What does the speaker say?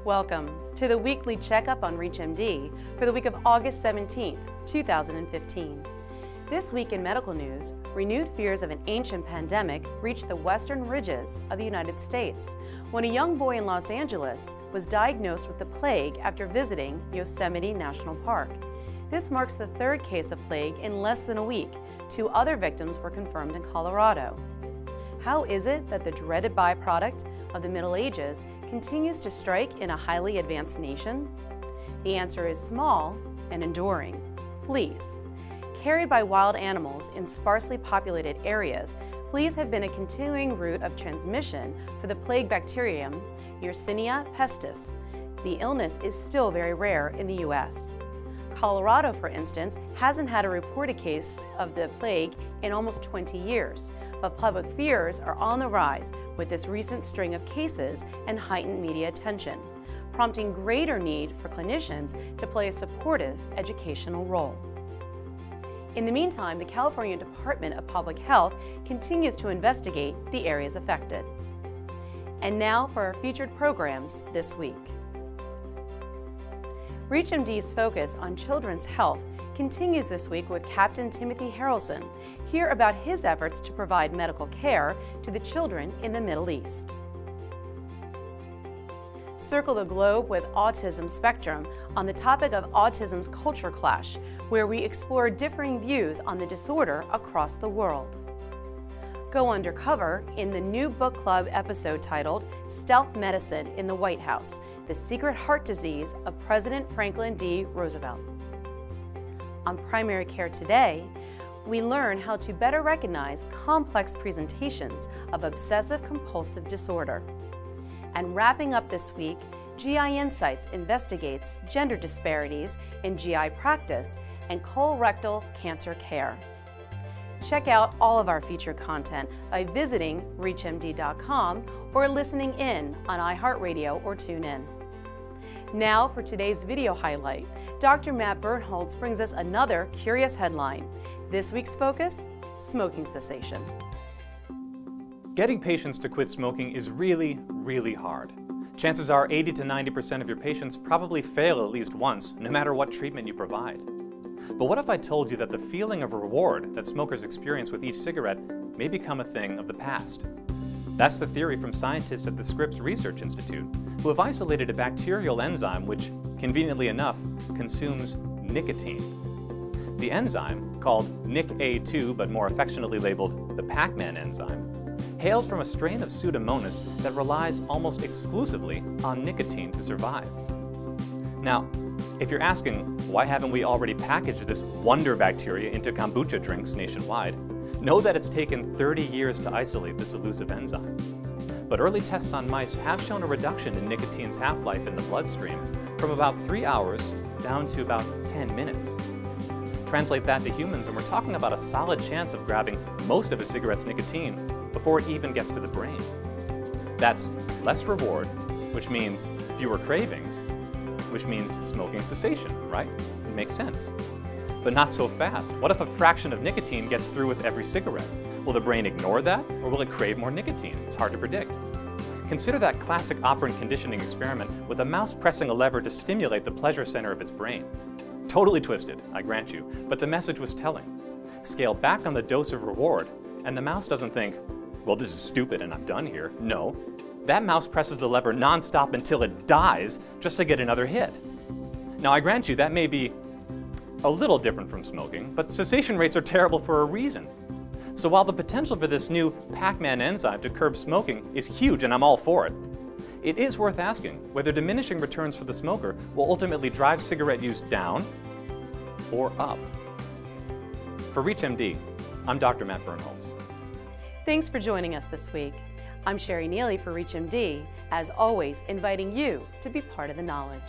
Welcome to the weekly checkup on ReachMD for the week of August 17, 2015. This week in medical news, renewed fears of an ancient pandemic reached the western ridges of the United States when a young boy in Los Angeles was diagnosed with the plague after visiting Yosemite National Park. This marks the third case of plague in less than a week. 2 other victims were confirmed in Colorado. How is it that the dreaded byproduct of the Middle Ages continues to strike in a highly advanced nation? The answer is small and enduring: fleas. Carried by wild animals in sparsely populated areas, fleas have been a continuing route of transmission for the plague bacterium Yersinia pestis. The illness is still very rare in the U.S. Colorado, for instance, hasn't had a reported case of the plague in almost 20 years, but public fears are on the rise with this recent string of cases and heightened media attention, prompting greater need for clinicians to play a supportive educational role. In the meantime, the California Department of Public Health continues to investigate the areas affected. And now for our featured programs this week. ReachMD's focus on children's health continues this week with Captain Timothy Harrelson. Hear about his efforts to provide medical care to the children in the Middle East. Circle the globe with Autism Spectrum on the topic of autism's culture clash, where we explore differing views on the disorder across the world. Go undercover in the new book club episode titled Stealth Medicine in the White House: The Secret Heart Disease of President Franklin D. Roosevelt. On Primary Care Today, we learn how to better recognize complex presentations of obsessive-compulsive disorder. And wrapping up this week, GI Insights investigates gender disparities in GI practice and colorectal cancer care. Check out all of our featured content by visiting ReachMD.com or listening in on iHeartRadio or TuneIn. Now for today's video highlight, Dr. Matt Birnholz brings us another curious headline. This week's focus: smoking cessation. Getting patients to quit smoking is really hard. Chances are 80 to 90% of your patients probably fail at least once, no matter what treatment you provide. But what if I told you that the feeling of reward that smokers experience with each cigarette may become a thing of the past? That's the theory from scientists at the Scripps Research Institute, who have isolated a bacterial enzyme which, conveniently enough, consumes nicotine. The enzyme, called NICA2 but more affectionately labeled the Pac-Man enzyme, hails from a strain of Pseudomonas that relies almost exclusively on nicotine to survive. Now, if you're asking, why haven't we already packaged this wonder bacteria into kombucha drinks nationwide, know that it's taken 30 years to isolate this elusive enzyme. But early tests on mice have shown a reduction in nicotine's half-life in the bloodstream from about 3 hours down to about 10 minutes. Translate that to humans and we're talking about a solid chance of grabbing most of a cigarette's nicotine before it even gets to the brain. That's less reward, which means fewer cravings, which means smoking cessation, right? It makes sense. But not so fast. What if a fraction of nicotine gets through with every cigarette? Will the brain ignore that, or will it crave more nicotine? It's hard to predict. Consider that classic operant conditioning experiment with a mouse pressing a lever to stimulate the pleasure center of its brain. Totally twisted, I grant you, but the message was telling. Scale back on the dose of reward, and the mouse doesn't think, well, this is stupid and I'm done here. No. That mouse presses the lever non-stop until it dies just to get another hit. Now, I grant you that may be a little different from smoking, but cessation rates are terrible for a reason. So while the potential for this new Pac-Man enzyme to curb smoking is huge, and I'm all for it, it is worth asking whether diminishing returns for the smoker will ultimately drive cigarette use down or up. For ReachMD, I'm Dr. Matt Birnholz. Thanks for joining us this week. I'm Sherry Neely for ReachMD, as always inviting you to be part of the knowledge.